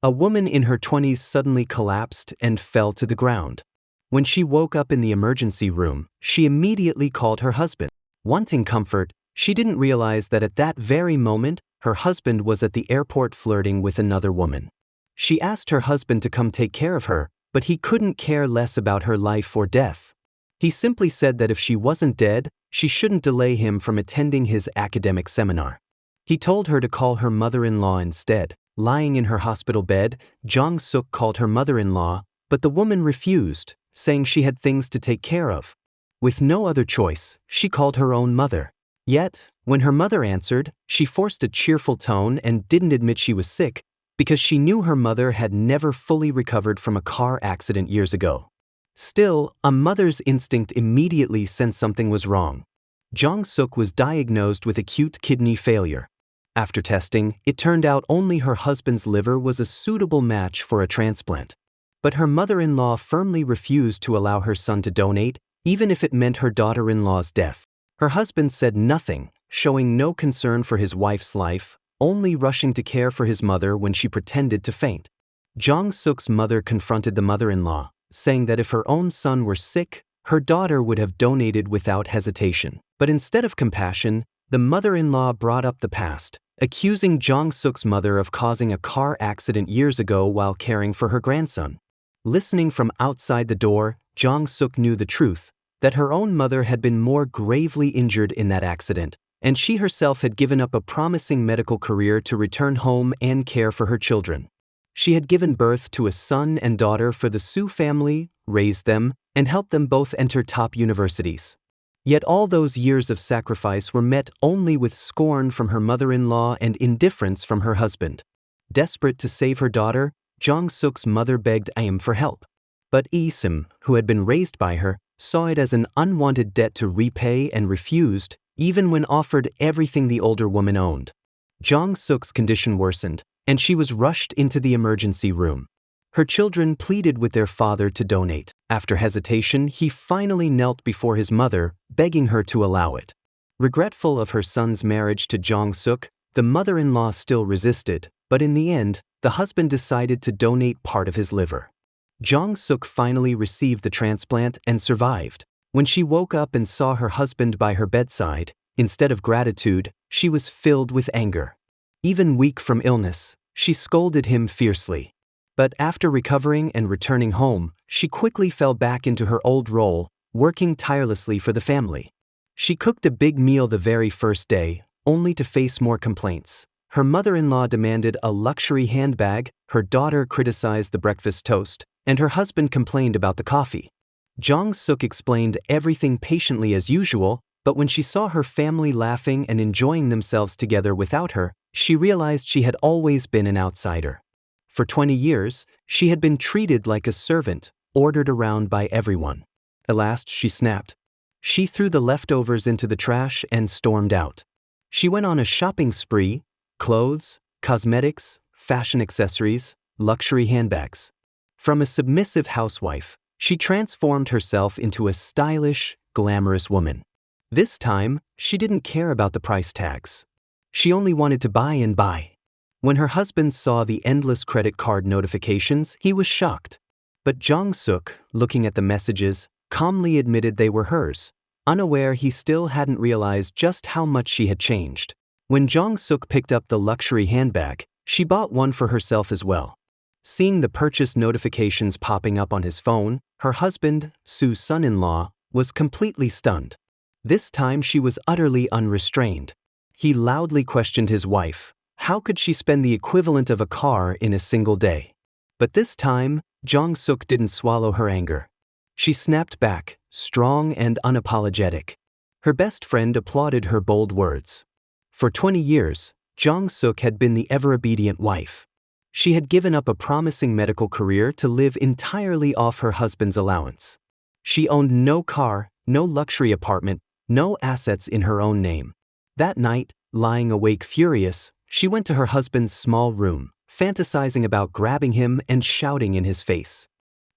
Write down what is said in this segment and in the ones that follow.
A woman in her 20s suddenly collapsed and fell to the ground. When she woke up in the emergency room, she immediately called her husband. Wanting comfort, she didn't realize that at that very moment, her husband was at the airport flirting with another woman. She asked her husband to come take care of her, but he couldn't care less about her life or death. He simply said that if she wasn't dead, she shouldn't delay him from attending his academic seminar. He told her to call her mother-in-law instead. Lying in her hospital bed, Jong-suk called her mother-in-law, but the woman refused, saying she had things to take care of. With no other choice, she called her own mother. Yet, when her mother answered, she forced a cheerful tone and didn't admit she was sick, because she knew her mother had never fully recovered from a car accident years ago. Still, a mother's instinct immediately sensed something was wrong. Jong-suk was diagnosed with acute kidney failure. After testing, it turned out only her husband's liver was a suitable match for a transplant. But her mother-in-law firmly refused to allow her son to donate, even if it meant her daughter-in-law's death. Her husband said nothing, showing no concern for his wife's life, only rushing to care for his mother when she pretended to faint. Jong-suk's mother confronted the mother-in-law, saying that if her own son were sick, her daughter would have donated without hesitation. But instead of compassion, the mother-in-law brought up the past, accusing Jong-suk's mother of causing a car accident years ago while caring for her grandson. Listening from outside the door, Jong-suk knew the truth, that her own mother had been more gravely injured in that accident, and she herself had given up a promising medical career to return home and care for her children. She had given birth to a son and daughter for the Su family, raised them, and helped them both enter top universities. Yet all those years of sacrifice were met only with scorn from her mother-in-law and indifference from her husband. Desperate to save her daughter, Jong-suk's mother begged Aim for help. But Isim, who had been raised by her, saw it as an unwanted debt to repay and refused, even when offered everything the older woman owned. Jong-suk's condition worsened, and she was rushed into the emergency room. Her children pleaded with their father to donate. After hesitation, he finally knelt before his mother, begging her to allow it. Regretful of her son's marriage to Jong-suk, the mother-in-law still resisted, but in the end, the husband decided to donate part of his liver. Jong-suk finally received the transplant and survived. When she woke up and saw her husband by her bedside, instead of gratitude, she was filled with anger. Even weak from illness, she scolded him fiercely. But after recovering and returning home, she quickly fell back into her old role, working tirelessly for the family. She cooked a big meal the very first day, only to face more complaints. Her mother-in-law demanded a luxury handbag, her daughter criticized the breakfast toast, and her husband complained about the coffee. Jong-suk explained everything patiently as usual, but when she saw her family laughing and enjoying themselves together without her, she realized she had always been an outsider. For 20 years, she had been treated like a servant, ordered around by everyone. At last, she snapped. She threw the leftovers into the trash and stormed out. She went on a shopping spree: clothes, cosmetics, fashion accessories, luxury handbags. From a submissive housewife, she transformed herself into a stylish, glamorous woman. This time, she didn't care about the price tags. She only wanted to buy and buy. When her husband saw the endless credit card notifications, he was shocked. But Jong-suk, looking at the messages, calmly admitted they were hers, unaware he still hadn't realized just how much she had changed. When Jong-suk picked up the luxury handbag, she bought one for herself as well. Seeing the purchase notifications popping up on his phone, her husband, Su's son-in-law, was completely stunned. This time she was utterly unrestrained. He loudly questioned his wife. How could she spend the equivalent of a car in a single day? But this time, Jong-suk didn't swallow her anger. She snapped back, strong and unapologetic. Her best friend applauded her bold words. For 20 years, Jong-suk had been the ever-obedient wife. She had given up a promising medical career to live entirely off her husband's allowance. She owned no car, no luxury apartment, no assets in her own name. That night, lying awake furious, she went to her husband's small room, fantasizing about grabbing him and shouting in his face.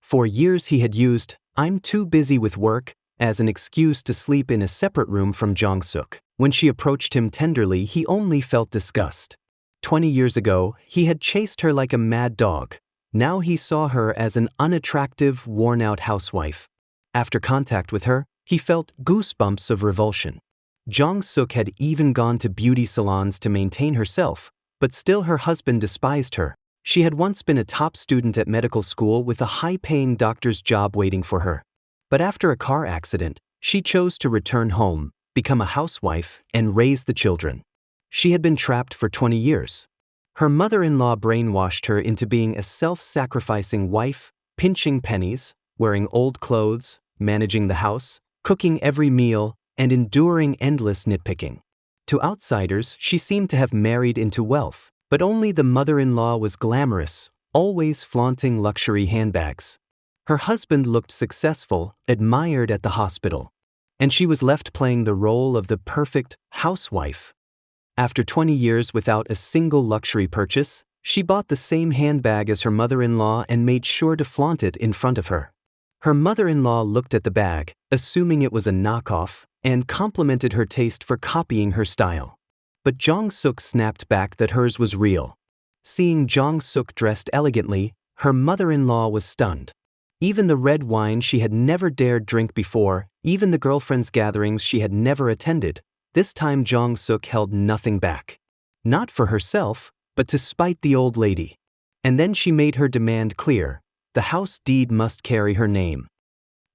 For years he had used, "I'm too busy with work," as an excuse to sleep in a separate room from Jong-suk. When she approached him tenderly, he only felt disgust. 20 years ago, he had chased her like a mad dog. Now he saw her as an unattractive, worn-out housewife. After contact with her, he felt goosebumps of revulsion. Jong-suk had even gone to beauty salons to maintain herself, but still her husband despised her. She had once been a top student at medical school with a high-paying doctor's job waiting for her. But after a car accident, she chose to return home, become a housewife, and raise the children. She had been trapped for 20 years. Her mother-in-law brainwashed her into being a self-sacrificing wife, pinching pennies, wearing old clothes, managing the house, cooking every meal, and enduring endless nitpicking. To outsiders, she seemed to have married into wealth, but only the mother-in-law was glamorous, always flaunting luxury handbags. Her husband looked successful, admired at the hospital. And she was left playing the role of the perfect housewife. After 20 years without a single luxury purchase, she bought the same handbag as her mother-in-law and made sure to flaunt it in front of her. Her mother-in-law looked at the bag, assuming it was a knockoff, and complimented her taste for copying her style. But Jong-suk snapped back that hers was real. Seeing Jong-suk dressed elegantly, her mother-in-law was stunned. Even the red wine she had never dared drink before, even the girlfriends' gatherings she had never attended, this time Jong-suk held nothing back. Not for herself, but to spite the old lady. And then she made her demand clear: the house deed must carry her name.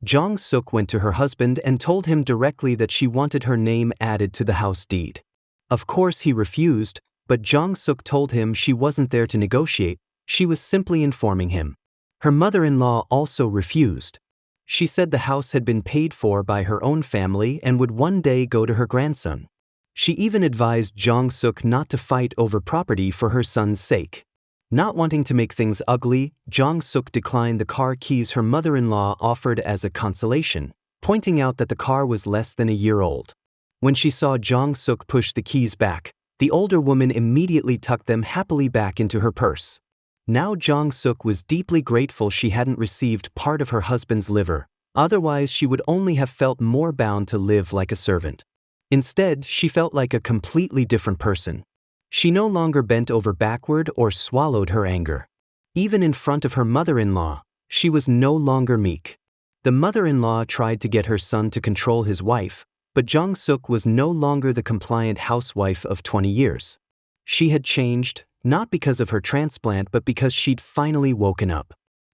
Jong-suk went to her husband and told him directly that she wanted her name added to the house deed. Of course he refused, but Jong-suk told him she wasn't there to negotiate, she was simply informing him. Her mother-in-law also refused. She said the house had been paid for by her own family and would one day go to her grandson. She even advised Jong-suk not to fight over property for her son's sake. Not wanting to make things ugly, Jong-suk declined the car keys her mother-in-law offered as a consolation, pointing out that the car was less than a year old. When she saw Jong-suk push the keys back, the older woman immediately tucked them happily back into her purse. Now Jong-suk was deeply grateful she hadn't received part of her husband's liver, otherwise she would only have felt more bound to live like a servant. Instead, she felt like a completely different person. She no longer bent over backward or swallowed her anger. Even in front of her mother-in-law, she was no longer meek. The mother-in-law tried to get her son to control his wife, but Jong-suk was no longer the compliant housewife of 20 years. She had changed, not because of her transplant but because she'd finally woken up.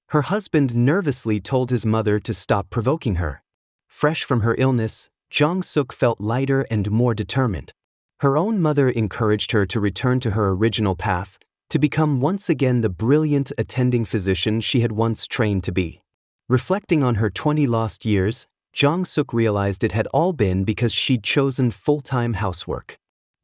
Her husband nervously told his mother to stop provoking her. Fresh from her illness, Jong-suk felt lighter and more determined. Her own mother encouraged her to return to her original path, to become once again the brilliant attending physician she had once trained to be. Reflecting on her 20 lost years, Jong-suk realized it had all been because she'd chosen full-time housework.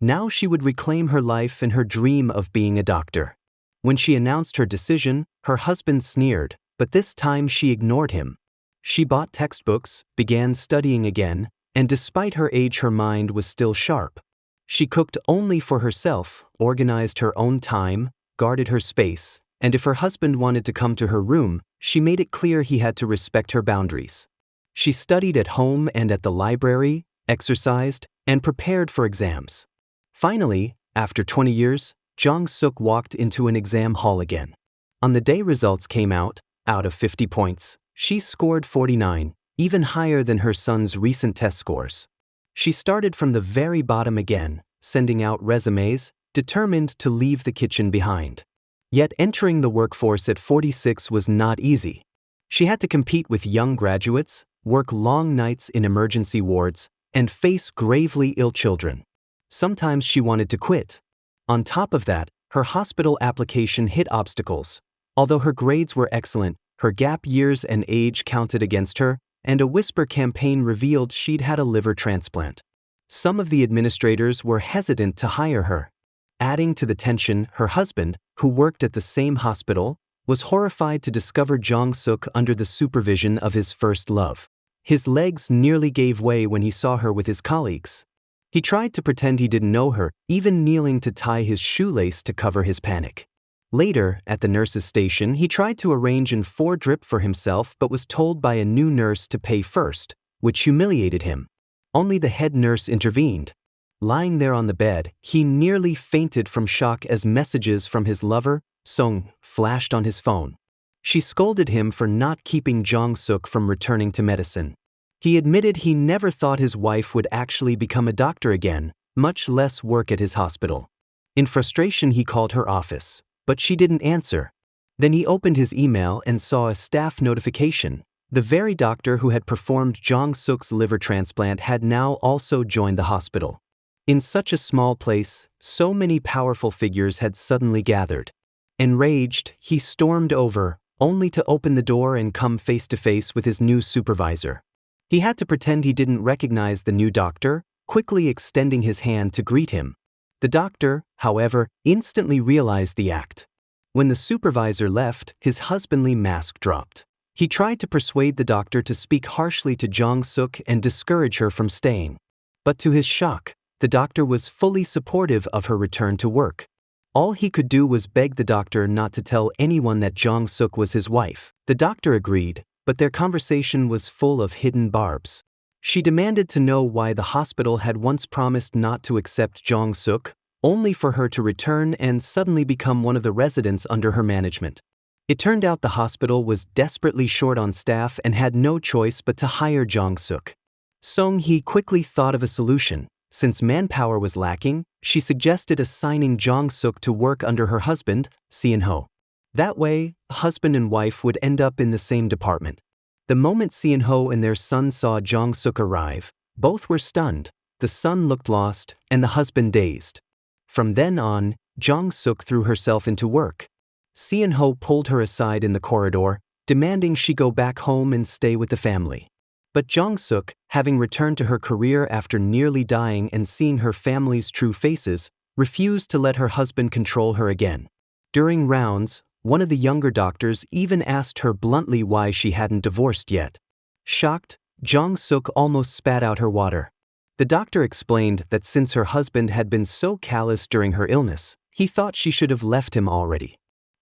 Now she would reclaim her life and her dream of being a doctor. When she announced her decision, her husband sneered, but this time she ignored him. She bought textbooks, began studying again, and despite her age her mind was still sharp. She cooked only for herself, organized her own time, guarded her space, and if her husband wanted to come to her room, she made it clear he had to respect her boundaries. She studied at home and at the library, exercised, and prepared for exams. Finally, after 20 years, Jong-suk walked into an exam hall again. On the day results came out of 50 points, she scored 49, even higher than her son's recent test scores. She started from the very bottom again, sending out resumes, determined to leave the kitchen behind. Yet entering the workforce at 46 was not easy. She had to compete with young graduates, work long nights in emergency wards, and face gravely ill children. Sometimes she wanted to quit. On top of that, her hospital application hit obstacles. Although her grades were excellent, her gap years and age counted against her, and a whisper campaign revealed she'd had a liver transplant. Some of the administrators were hesitant to hire her. Adding to the tension, her husband, who worked at the same hospital, was horrified to discover Jong-suk under the supervision of his first love. His legs nearly gave way when he saw her with his colleagues. He tried to pretend he didn't know her, even kneeling to tie his shoelace to cover his panic. Later, at the nurse's station, he tried to arrange an 4-drip for himself but was told by a new nurse to pay first, which humiliated him. Only the head nurse intervened. Lying there on the bed, he nearly fainted from shock as messages from his lover, Sung, flashed on his phone. She scolded him for not keeping Jong-suk from returning to medicine. He admitted he never thought his wife would actually become a doctor again, much less work at his hospital. In frustration, he called her office, but she didn't answer. Then he opened his email and saw a staff notification. The very doctor who had performed Jong-suk's liver transplant had now also joined the hospital. In such a small place, so many powerful figures had suddenly gathered. Enraged, he stormed over, only to open the door and come face to face with his new supervisor. He had to pretend he didn't recognize the new doctor, quickly extending his hand to greet him. The doctor, however, instantly realized the act. When the supervisor left, his husbandly mask dropped. He tried to persuade the doctor to speak harshly to Jong-suk and discourage her from staying. But to his shock, the doctor was fully supportive of her return to work. All he could do was beg the doctor not to tell anyone that Jong-suk was his wife. The doctor agreed, but their conversation was full of hidden barbs. She demanded to know why the hospital had once promised not to accept Jong-suk, only for her to return and suddenly become one of the residents under her management. It turned out the hospital was desperately short on staff and had no choice but to hire Jong-suk. Sung-hee quickly thought of a solution. Since manpower was lacking, she suggested assigning Jong-suk to work under her husband, Seon-ho. That way, husband and wife would end up in the same department. The moment Seon-ho and their son saw Jong-suk arrive, both were stunned. The son looked lost, and the husband dazed. From then on, Jong-suk threw herself into work. Seon-ho pulled her aside in the corridor, demanding she go back home and stay with the family. But Jong-suk, having returned to her career after nearly dying and seeing her family's true faces, refused to let her husband control her again. During rounds, one of the younger doctors even asked her bluntly why she hadn't divorced yet. Shocked, Jong-suk almost spat out her water. The doctor explained that since her husband had been so callous during her illness, he thought she should have left him already.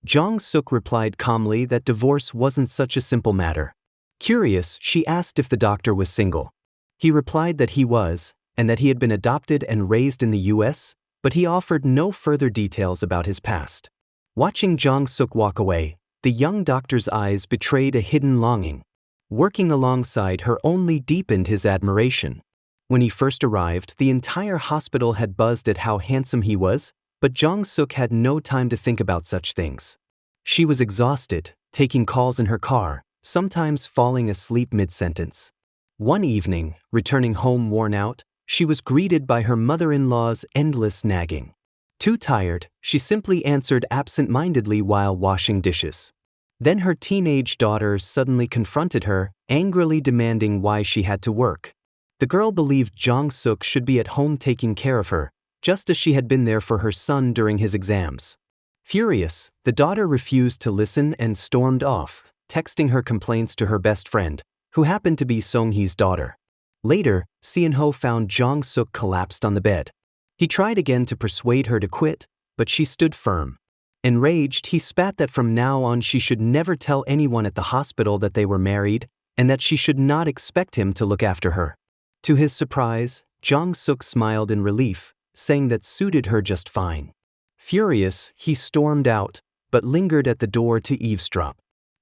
Jong-suk replied calmly that divorce wasn't such a simple matter. Curious, she asked if the doctor was single. He replied that he was, and that he had been adopted and raised in the US, but he offered no further details about his past. Watching Jong-suk walk away, the young doctor's eyes betrayed a hidden longing. Working alongside her only deepened his admiration. When he first arrived, the entire hospital had buzzed at how handsome he was, but Jong-suk had no time to think about such things. She was exhausted, taking calls in her car, sometimes falling asleep mid-sentence. One evening, returning home worn out, she was greeted by her mother-in-law's endless nagging. Too tired, she simply answered absent-mindedly while washing dishes. Then her teenage daughter suddenly confronted her, angrily demanding why she had to work. The girl believed Jong-suk should be at home taking care of her, just as she had been there for her son during his exams. Furious, the daughter refused to listen and stormed off, texting her complaints to her best friend, who happened to be Sung-hee's daughter. Later, Seon-ho found Jong-suk collapsed on the bed. He tried again to persuade her to quit, but she stood firm. Enraged, he spat that from now on she should never tell anyone at the hospital that they were married, and that she should not expect him to look after her. To his surprise, Jong-suk smiled in relief, saying that suited her just fine. Furious, he stormed out, but lingered at the door to eavesdrop.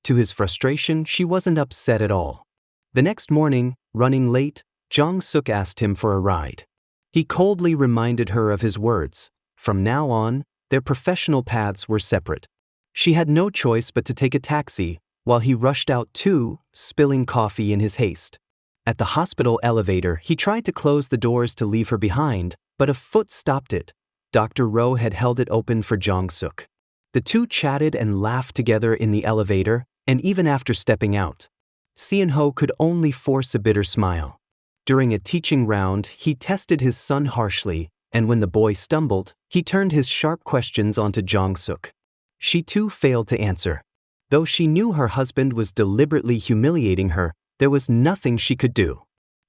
To his frustration, she wasn't upset at all. The next morning, running late, Jong-suk asked him for a ride. He coldly reminded her of his words. From now on, their professional paths were separate. She had no choice but to take a taxi, while he rushed out too, spilling coffee in his haste. At the hospital elevator, he tried to close the doors to leave her behind, but a foot stopped it. Dr. Roh had held it open for Jong-suk. The two chatted and laughed together in the elevator, and even after stepping out. Seon-ho could only force a bitter smile. During a teaching round, he tested his son harshly, and when the boy stumbled, he turned his sharp questions onto Jong-suk. She too failed to answer. Though she knew her husband was deliberately humiliating her, there was nothing she could do.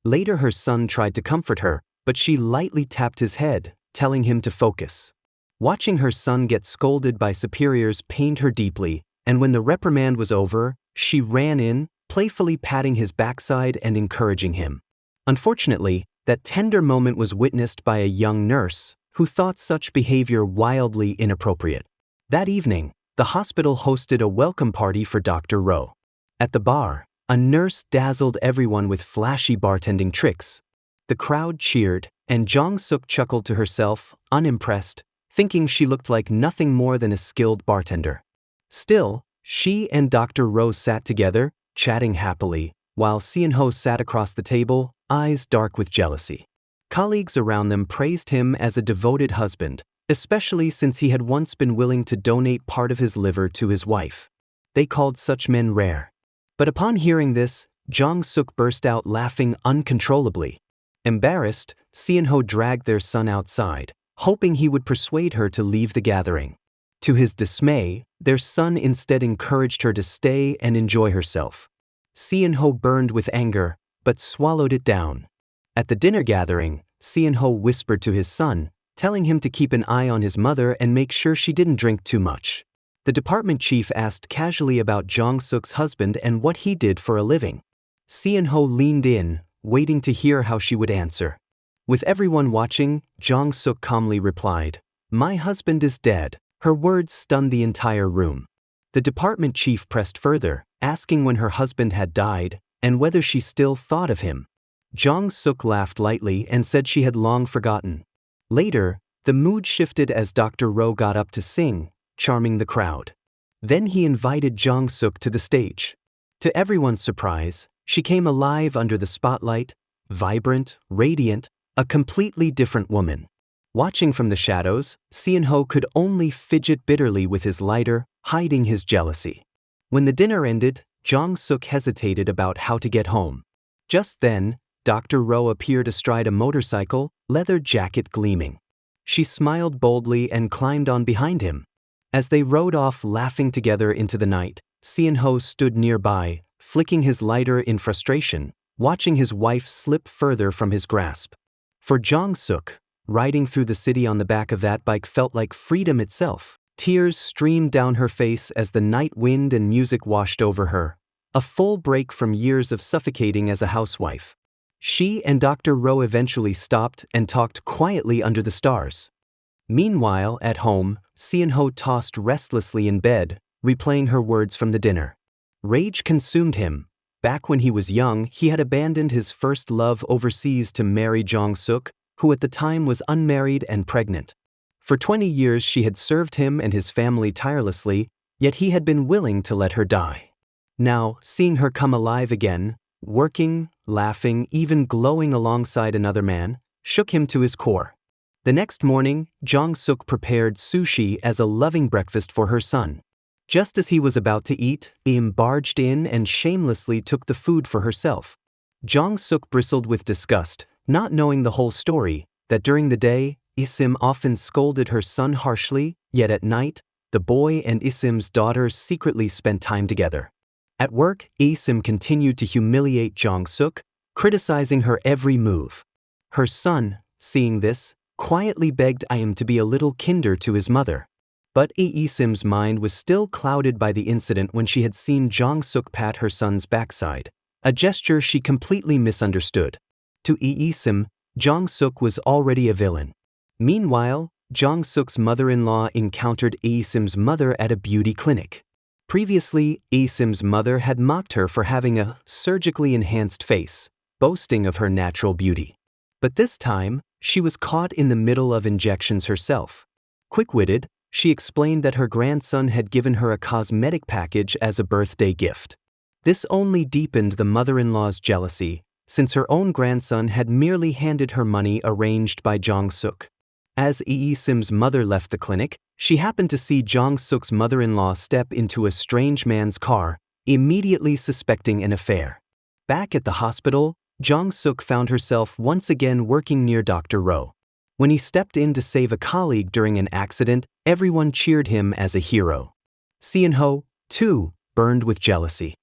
Later her son tried to comfort her, but she lightly tapped his head, telling him to focus. Watching her son get scolded by superiors pained her deeply, and when the reprimand was over, she ran in, playfully patting his backside and encouraging him. Unfortunately, That tender moment was witnessed by a young nurse who thought such behavior wildly inappropriate. That evening, the hospital hosted a welcome party for Dr. Rowe. At the bar, a nurse dazzled everyone with flashy bartending tricks. The crowd cheered, and Jong-suk chuckled to herself, unimpressed, thinking she looked like nothing more than a skilled bartender. Still, she and Dr. Rowe sat together, chatting happily, while Seon-ho sat across the table, eyes dark with jealousy. Colleagues around them praised him as a devoted husband, especially since he had once been willing to donate part of his liver to his wife. They called such men rare. But upon hearing this, Jong-suk burst out laughing uncontrollably. Embarrassed, Seon-ho dragged their son outside, hoping he would persuade her to leave the gathering. To his dismay, their son instead encouraged her to stay and enjoy herself. Seon-ho burned with anger, but swallowed it down. At the dinner gathering, Seon-ho whispered to his son, telling him to keep an eye on his mother and make sure she didn't drink too much. The department chief asked casually about Jong-suk's husband and what he did for a living. Seon-ho leaned in, waiting to hear how she would answer. With everyone watching, Jong-suk calmly replied, "My husband is dead." Her words stunned the entire room. The department chief pressed further, asking when her husband had died and whether she still thought of him. Jong-suk laughed lightly and said she had long forgotten. Later, the mood shifted as Dr. Rowe got up to sing, charming the crowd. Then he invited Jong-suk to the stage. To everyone's surprise, she came alive under the spotlight, vibrant, radiant, a completely different woman. Watching from the shadows, Seon-ho could only fidget bitterly with his lighter, hiding his jealousy. When the dinner ended, Jong-suk hesitated about how to get home. Just then, Dr. Rowe appeared astride a motorcycle, leather jacket gleaming. She smiled boldly and climbed on behind him. As they rode off laughing together into the night, Seon-ho stood nearby, flicking his lighter in frustration, watching his wife slip further from his grasp. For Jong-suk, riding through the city on the back of that bike felt like freedom itself. Tears streamed down her face as the night wind and music washed over her, a full break from years of suffocating as a housewife. She and Dr. Rowe eventually stopped and talked quietly under the stars. Meanwhile, at home, Seon-ho tossed restlessly in bed, replaying her words from the dinner. Rage consumed him. Back when he was young, he had abandoned his first love overseas to marry Jong-suk, who at the time was unmarried and pregnant. For 20 years she had served him and his family tirelessly, yet he had been willing to let her die. Now, seeing her come alive again, working, laughing, even glowing alongside another man, shook him to his core. The next morning, Jong-suk prepared sushi as a loving breakfast for her son. Just as he was about to eat, Im barged in and shamelessly took the food for herself. Jong-suk bristled with disgust, not knowing the whole story, that during the day, Isim often scolded her son harshly, yet at night, the boy and Isim's daughter secretly spent time together. At work, Isim continued to humiliate Jong-suk, criticizing her every move. Her son, seeing this, quietly begged Im to be a little kinder to his mother. But Isim's mind was still clouded by the incident when she had seen Jong-suk pat her son's backside, a gesture she completely misunderstood. To Isim, Jong-suk was already a villain. Meanwhile, Jong-suk's mother-in-law encountered Isim's mother at a beauty clinic. Previously, Isim's mother had mocked her for having a surgically enhanced face, boasting of her natural beauty. But this time, she was caught in the middle of injections herself. Quick-witted, she explained that her grandson had given her a cosmetic package as a birthday gift. This only deepened the mother-in-law's jealousy, since her own grandson had merely handed her money arranged by Jong-suk. As Isim's mother left the clinic, she happened to see Jong-suk's mother-in-law step into a strange man's car, immediately suspecting an affair. Back at the hospital, Jong-suk found herself once again working near Dr. Rowe. When he stepped in to save a colleague during an accident, everyone cheered him as a hero. Seon-ho, too, burned with jealousy.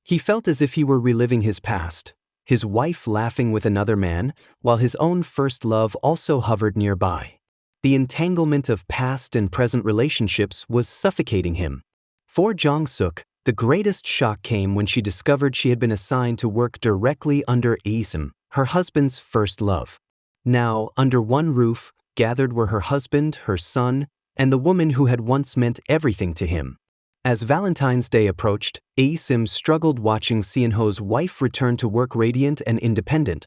He felt as if he were reliving his past, his wife laughing with another man, while his own first love also hovered nearby. The entanglement of past and present relationships was suffocating him. For Jong-suk, the greatest shock came when she discovered she had been assigned to work directly under Isim, her husband's first love. Now, under one roof, gathered were her husband, her son, and the woman who had once meant everything to him. As Valentine's Day approached, Sim struggled watching Seonho's wife return to work radiant and independent,